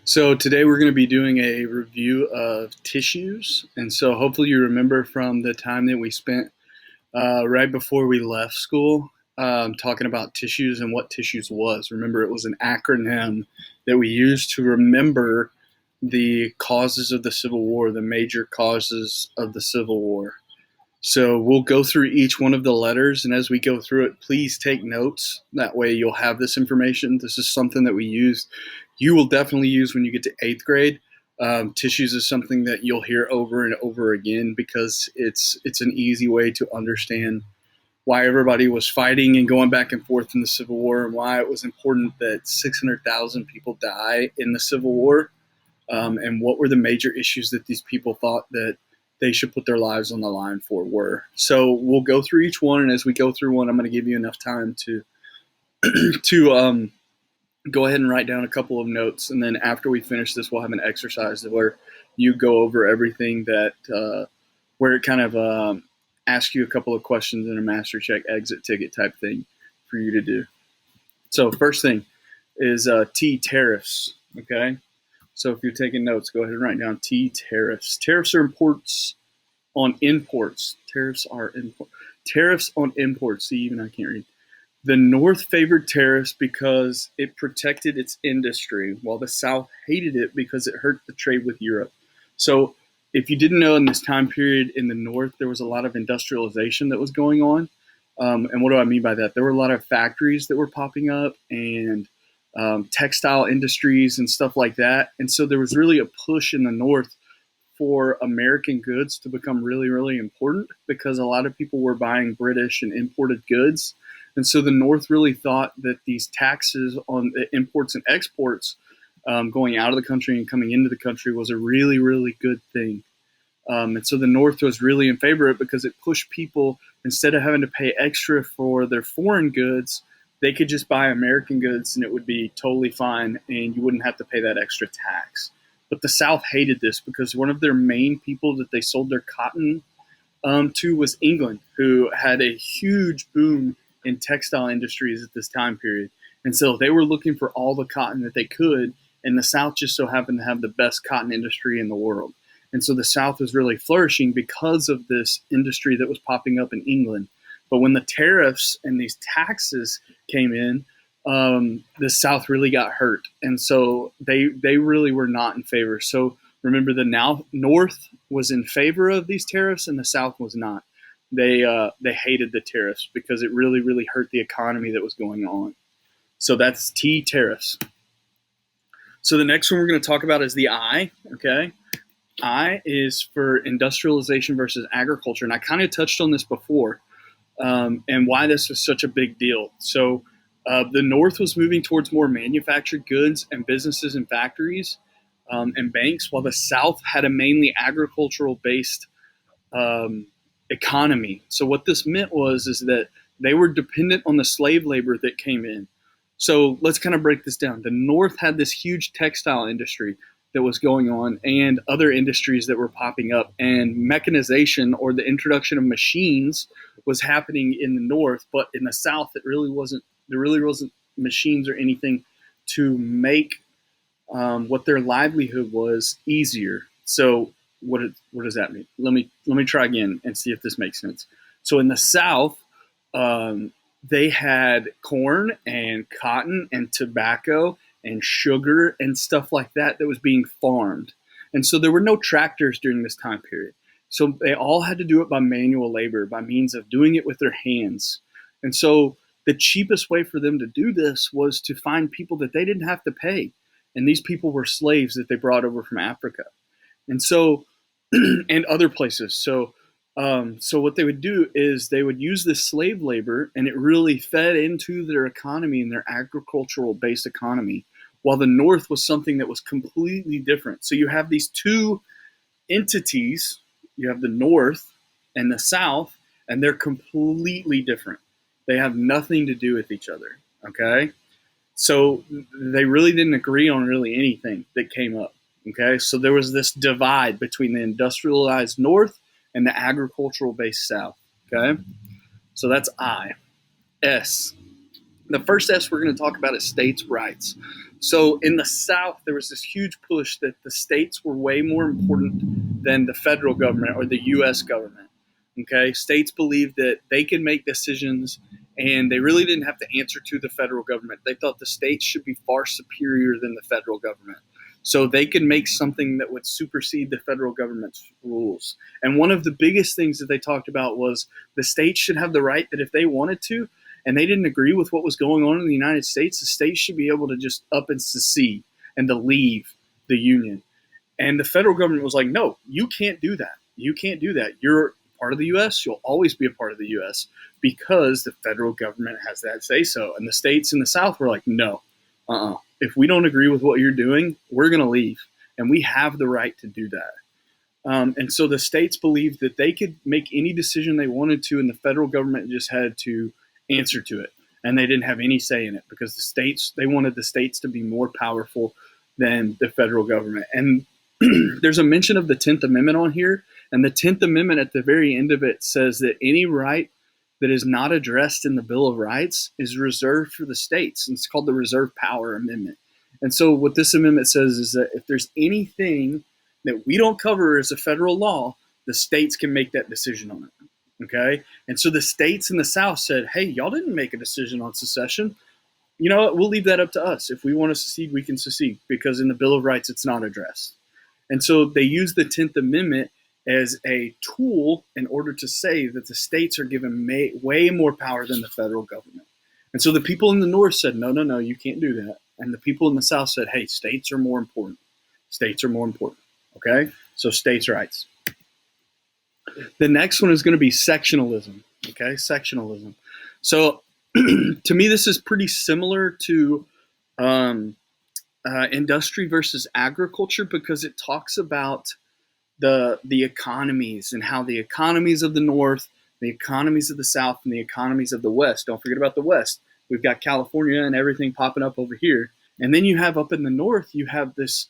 So today we're going to be doing a review of tissues. And so hopefully you remember from the time that we spent right before we left school talking about tissues and what tissues was. Remember, it was an acronym that we used to remember the causes of the Civil War, the major causes of the Civil War. So we'll go through each one of the letters, and as we go through it, please take notes. That way you'll have this information. This is something that we use. You will definitely use when you get to eighth grade. Tissues is something that you'll hear over and over again because it's an easy way to understand why everybody was fighting and going back and forth in the Civil War, and why it was important that 600,000 people die in the Civil War, and what were the major issues that these people thought that they should put their lives on the line for were. So we'll go through each one, and as we go through one, I'm going to give you enough time to to go ahead and write down a couple of notes, and then after we finish this, we'll have an exercise where you go over everything that where it kind of asks you a couple of questions in a master check exit ticket type thing for you to do. So first thing is T, tariffs. Okay. So if you're taking notes, go ahead and write down T, tariffs. Tariffs are imports on imports. Tariffs on imports. See, even I can't read. The North favored tariffs because it protected its industry, while the South hated it because it hurt the trade with Europe. So if you didn't know, in this time period in the North, there was a lot of industrialization that was going on. And what do I mean by that? There were a lot of factories that were popping up, and textile industries and stuff like that. And so there was really a push in the North for American goods to become really, really important because a lot of people were buying British and imported goods. And so the North really thought that these taxes on the imports and exports going out of the country and coming into the country was a really, really good thing. And so the North was really in favor of it because it pushed people, instead of having to pay extra for their foreign goods, they could just buy American goods and it would be totally fine, and you wouldn't have to pay that extra tax. But the South hated this because one of their main people that they sold their cotton to was England, who had a huge boom in textile industries at this time period. And so they were looking for all the cotton that they could, and the South just so happened to have the best cotton industry in the world. And so the South was really flourishing because of this industry that was popping up in England. But when the tariffs and these taxes came in, the South really got hurt. And so they really were not in favor. So remember, the North was in favor of these tariffs and the South was not. They hated the tariffs because it really, really hurt the economy that was going on. So that's T, tariffs. So the next one we're going to talk about is the I, okay? I is for industrialization versus agriculture. And I kind of touched on this before, and why this was such a big deal. So the North was moving towards more manufactured goods and businesses and factories and banks, while the South had a mainly agricultural-based economy. So what this meant is that they were dependent on the slave labor that came in. So let's kind of break this down. The North had this huge textile industry that was going on, and other industries that were popping up, and mechanization, or the introduction of machines, was happening in the North. But in the South, there really wasn't machines or anything to make what their livelihood was easier. So what does that mean? Let me try again and see if this makes sense. So in the South, they had corn and cotton and tobacco and sugar and stuff like that was being farmed. And so there were no tractors during this time period. So they all had to do it by manual labor, by means of doing it with their hands. And so the cheapest way for them to do this was to find people that they didn't have to pay. And these people were slaves that they brought over from Africa. And so, and other places. So what they would do is they would use this slave labor, and it really fed into their economy and their agricultural-based economy, while the North was something that was completely different. So you have these two entities. You have the North and the South, and they're completely different. They have nothing to do with each other, okay? So they really didn't agree on really anything that came up, okay? So there was this divide between the industrialized North and the agricultural-based South, okay? So that's I. S. The first S we're going to talk about is states' rights. So in the South, there was this huge push that the states were way more important than the federal government or the U.S. government. Okay, states believed that they could make decisions and they really didn't have to answer to the federal government. They thought the states should be far superior than the federal government. So they could make something that would supersede the federal government's rules. And one of the biggest things that they talked about was the states should have the right that if they wanted to, and they didn't agree with what was going on in the United States, the states should be able to just up and secede and to leave the union. And the federal government was like, no, you can't do that. You can't do that. You're part of the U.S. You'll always be a part of the U.S. because the federal government has that say so. And the states in the South were like, no, if we don't agree with what you're doing, we're going to leave. And we have the right to do that. And so the states believed that they could make any decision they wanted to, and the federal government just had to answer to it. And they didn't have any say in it because they wanted the states to be more powerful than the federal government. And there's a mention of the 10th Amendment on here. And the 10th Amendment at the very end of it says that any right that is not addressed in the Bill of Rights is reserved for the states. And it's called the Reserve Power Amendment. And so what this amendment says is that if there's anything that we don't cover as a federal law, the states can make that decision on it. Okay? And so the states in the South said, hey, y'all didn't make a decision on secession. You know what? We'll leave that up to us. If we want to secede, we can secede because in the Bill of Rights, it's not addressed. And so they use the 10th Amendment as a tool in order to say that the states are given way more power than the federal government. And so the people in the North said, no, you can't do that. And the people in the South said, hey, states are more important. States are more important. Okay? So states' rights. The next one is going to be sectionalism. Okay? Sectionalism. So to me, this is pretty similar to industry versus agriculture because it talks about the economies and how the economies of the North, the economies of the South, and the economies of the West. Don't forget about the West. We've got California and everything popping up over here. And then you have up in the North, you have this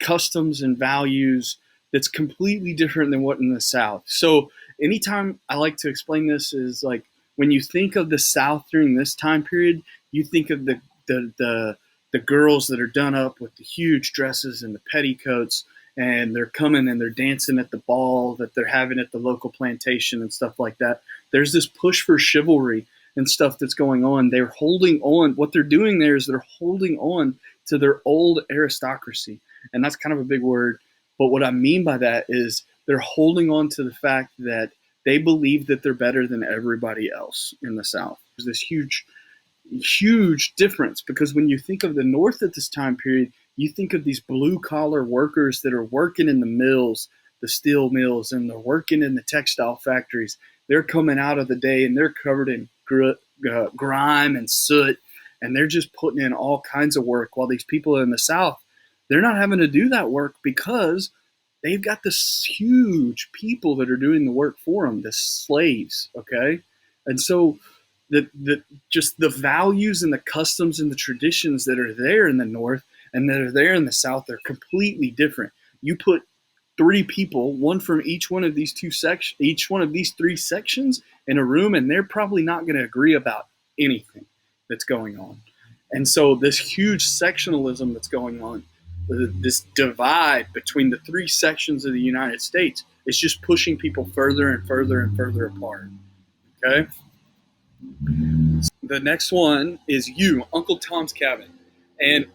customs and values that's completely different than what in the South. So anytime I like to explain this is like when you think of the South during this time period, you think of the girls that are done up with the huge dresses and the petticoats, and they're coming and they're dancing at the ball that they're having at the local plantation and stuff like that. There's this push for chivalry and stuff that's going on. They're holding on. What they're doing there is they're holding on to their old aristocracy. And that's kind of a big word. But what I mean by that is they're holding on to the fact that they believe that they're better than everybody else in the South. There's this huge difference because when you think of the North at this time period, you think of these blue-collar workers that are working in the mills, the steel mills, and they're working in the textile factories. They're coming out of the day, and they're covered in grime and soot, and they're just putting in all kinds of work, while these people in the South, they're not having to do that work because they've got this huge people that are doing the work for them, the slaves, okay? And so just the values and the customs and the traditions that are there in the North and that are there in the South, they're completely different. You put three people, one from each one of these three sections in a room, and they're probably not going to agree about anything that's going on. And so this huge sectionalism that's going on, this divide between the three sections of the United States, is just pushing people further and further and further apart. Okay? The next one is Uncle Tom's Cabin. And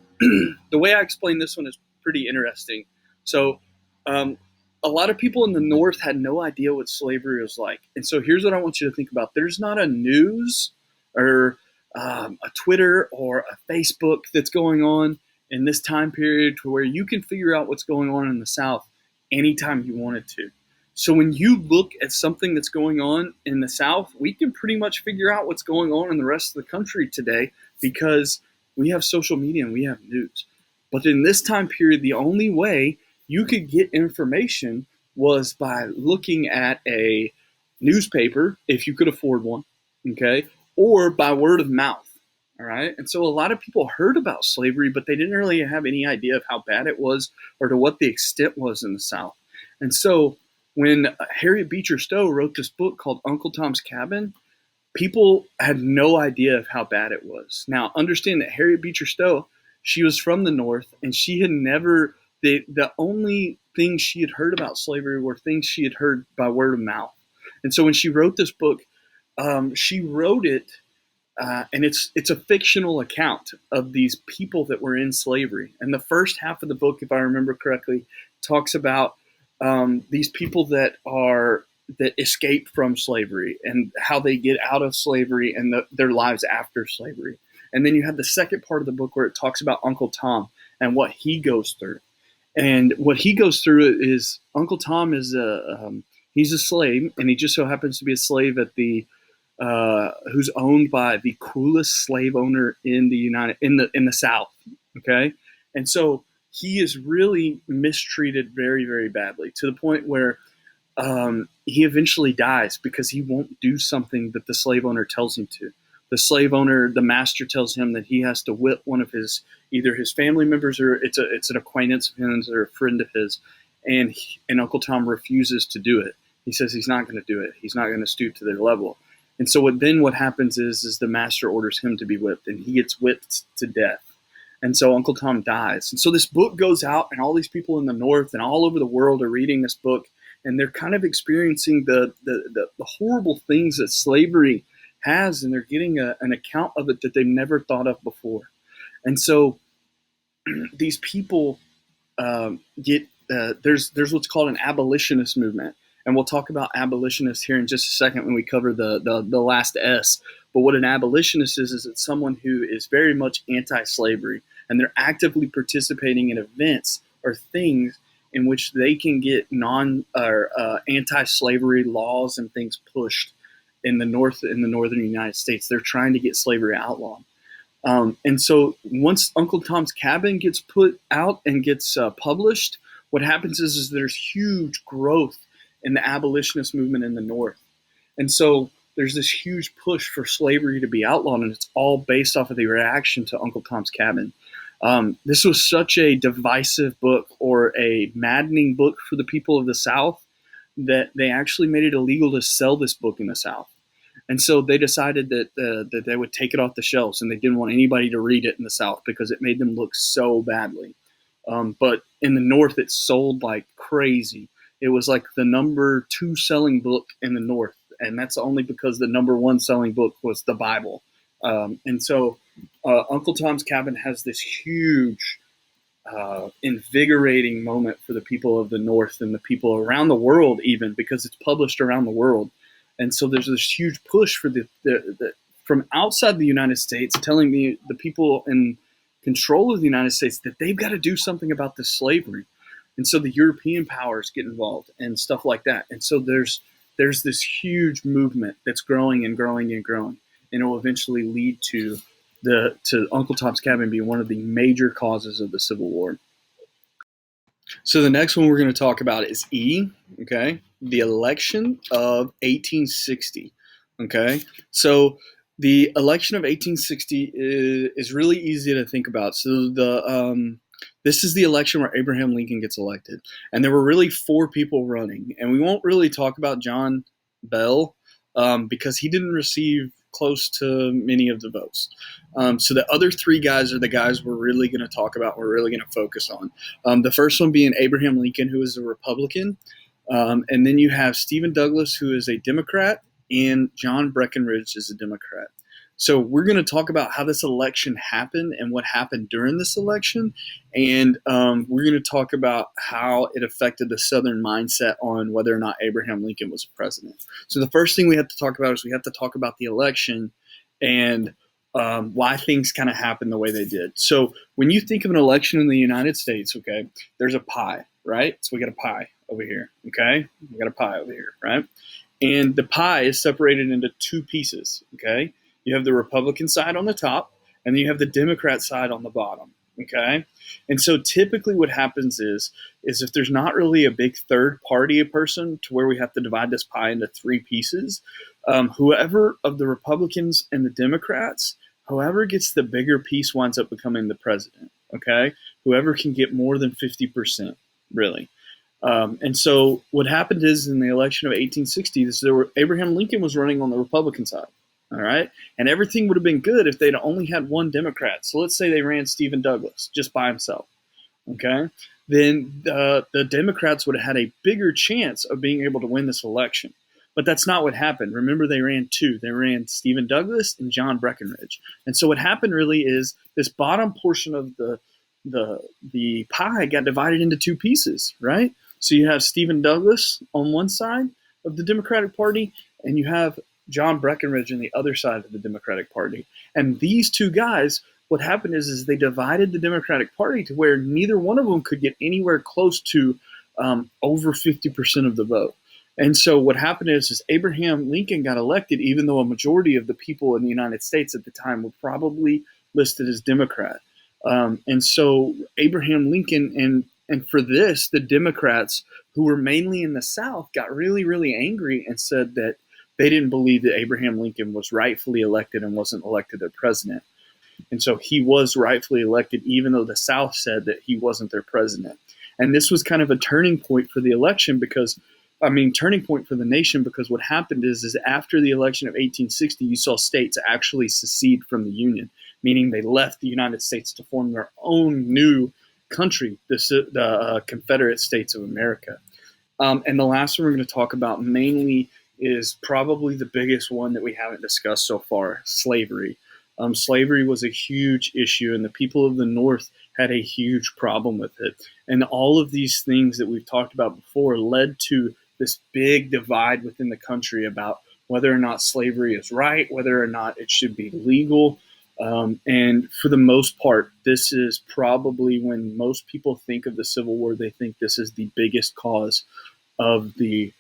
the way I explain this one is pretty interesting. So a lot of people in the North had no idea what slavery was like. And so here's what I want you to think about. There's not a news or a Twitter or a Facebook that's going on in this time period to where you can figure out what's going on in the South anytime you wanted to. So when you look at something that's going on in the South, we can pretty much figure out what's going on in the rest of the country today because we have social media and we have news. But in this time period, the only way you could get information was by looking at a newspaper, if you could afford one, okay, or by word of mouth, all right? And so a lot of people heard about slavery, but they didn't really have any idea of how bad it was or to what the extent was in the South. And so when Harriet Beecher Stowe wrote this book called Uncle Tom's Cabin, people had no idea of how bad it was. Now, understand that Harriet Beecher Stowe, she was from the North, and she had never, the only things she had heard about slavery were things she had heard by word of mouth. And so when she wrote this book, she wrote it, and it's a fictional account of these people that were in slavery. And the first half of the book, if I remember correctly, talks about these people that escape from slavery and how they get out of slavery and their lives after slavery. And then you have the second part of the book where it talks about Uncle Tom and what he goes through. And what he goes through is Uncle Tom is he's a slave, and he just so happens to be a slave at the who's owned by the coolest slave owner in the South. Okay, and so he is really mistreated very, very badly, to the point where he eventually dies because he won't do something that the slave owner tells him to. The slave owner, the master, tells him that he has to whip one of either his family members, or it's an acquaintance of his or a friend of his, and Uncle Tom refuses to do it. He says he's not going to do it. He's not going to stoop to their level. And so what happens is the master orders him to be whipped, and he gets whipped to death. And so Uncle Tom dies. And so this book goes out, and all these people in the North and all over the world are reading this book, and they're kind of experiencing the horrible things that slavery has, and they're getting an account of it that they've never thought of before. And so these people get there's what's called an abolitionist movement, and we'll talk about abolitionists here in just a second when we cover the last S. But what an abolitionist is it's someone who is very much anti-slavery, and they're actively participating in events or things in which they can get anti-slavery laws and things pushed in the northern United States. They're trying to get slavery outlawed. And so once Uncle Tom's Cabin gets put out and gets published, what happens is there's huge growth in the abolitionist movement in the North. And so there's this huge push for slavery to be outlawed, and it's all based off of the reaction to Uncle Tom's Cabin. This was such a divisive book, or a maddening book for the people of the South, that they actually made it illegal to sell this book in the South. And so they decided that they would take it off the shelves, and they didn't want anybody to read it in the South because it made them look so badly. But in the North, it sold like crazy. It was like the number 2 selling book in the North, and that's only because the number 1 selling book was the Bible. And so Uncle Tom's Cabin has this huge, invigorating moment for the people of the North and the people around the world, even because it's published around the world. And so there's this huge push for the from outside the United States, telling the people in control of the United States that they've got to do something about this slavery. And so the European powers get involved and stuff like that. And so there's this huge movement that's growing and growing and growing, and it will eventually lead to Uncle Tom's Cabin being one of the major causes of the Civil War. So the next one we're going to talk about is E, okay? The election of 1860, okay? So the election of 1860 is really easy to think about. So this is the election where Abraham Lincoln gets elected. And there were really 4 people running. And we won't really talk about John Bell because he didn't receive close to many of the votes. So the other 3 guys are the guys we're really going to talk about, we're really going to focus on. The first one being Abraham Lincoln, who is a Republican. And then you have Stephen Douglas, who is a Democrat, and John Breckinridge is a Democrat. So we're going to talk about how this election happened and what happened during this election. And we're going to talk about how it affected the Southern mindset on whether or not Abraham Lincoln was president. So the first thing we have to talk about is we have to talk about the election and why things kind of happened the way they did. So when you think of an election in the United States, okay, there's a pie, right? So we got a pie over here, okay? We got a pie over here, right? And the pie is separated into 2 pieces, okay? You have the Republican side on the top, and then you have the Democrat side on the bottom, okay? And so typically what happens is if there's not really a big third party person to where we have to divide this pie into 3 pieces, whoever of the Republicans and the Democrats, whoever gets the bigger piece winds up becoming the president, okay? Whoever can get more than 50%, really. And so what happened is in the election of 1860, Abraham Lincoln was running on the Republican side. All right. And everything would have been good if they'd only had one Democrat. So let's say they ran Stephen Douglas just by himself. Okay. Then the Democrats would have had a bigger chance of being able to win this election. But that's not what happened. Remember, they ran two. They ran Stephen Douglas and John Breckinridge. And so what happened really is this bottom portion of the pie got divided into two pieces, right? So you have Stephen Douglas on one side of the Democratic Party, and you have John Breckinridge on the other side of the Democratic Party. And these two guys, what happened is they divided the Democratic Party to where neither one of them could get anywhere close to over 50% of the vote. And so what happened is Abraham Lincoln got elected, even though a majority of the people in the United States at the time were probably listed as Democrat. And so Abraham Lincoln and for this, the Democrats who were mainly in the South got really, really angry and said that they didn't believe that Abraham Lincoln was rightfully elected and wasn't elected as president. And so he was rightfully elected, even though the South said that he wasn't their president. And this was kind of a turning point for the election because, turning point for the nation, because what happened is after the election of 1860, you saw states actually secede from the Union, meaning they left the United States to form their own new country, the Confederate States of America. And the last one we're going to talk about mainly is probably the biggest one that we haven't discussed so far, slavery. Slavery was a huge issue, and the people of the North had a huge problem with it. And all of these things that we've talked about before led to this big divide within the country about whether or not slavery is right, whether or not it should be legal. And for the most part, this is probably when most people think of the Civil War, they think this is the biggest cause of the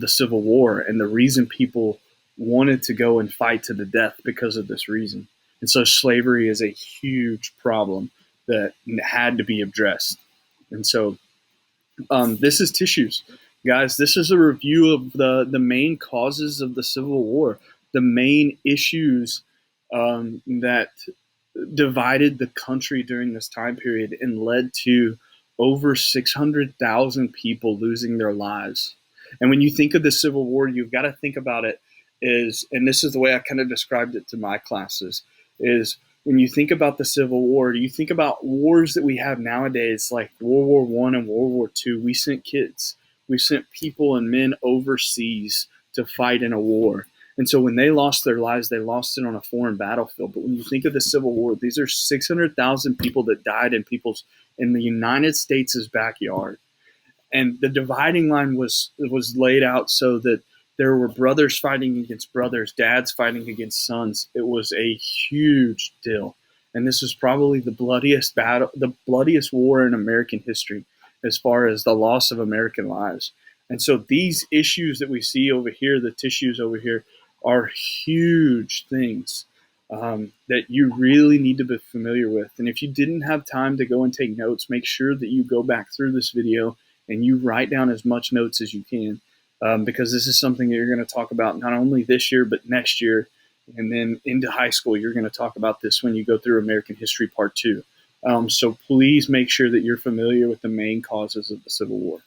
Civil War, and the reason people wanted to go and fight to the death because of this reason. And so slavery is a huge problem that had to be addressed. And so this is Tissues. Guys, this is a review of the main causes of the Civil War, the main issues that divided the country during this time period and led to over 600,000 people losing their lives. And when you think of the Civil War, you've got to think about it and this is the way I kind of described it to my classes, is when you think about the Civil War, you think about wars that we have nowadays, like World War I and World War II. We sent kids, we sent people and men overseas to fight in a war. And so when they lost their lives, they lost it on a foreign battlefield. But when you think of the Civil War, these are 600,000 people that died in the United States' backyard. And the dividing line was laid out so that there were brothers fighting against brothers, dads fighting against sons. It was a huge deal. And this was probably the bloodiest war in American history as far as the loss of American lives. And so these issues that we see over here, the tissues over here, are huge things that you really need to be familiar with. And if you didn't have time to go and take notes, make sure that you go back through this video and you write down as much notes as you can. Because this is something that you're going to talk about not only this year, but next year. And then into high school, you're going to talk about this when you go through American History Part 2. So please make sure that you're familiar with the main causes of the Civil War.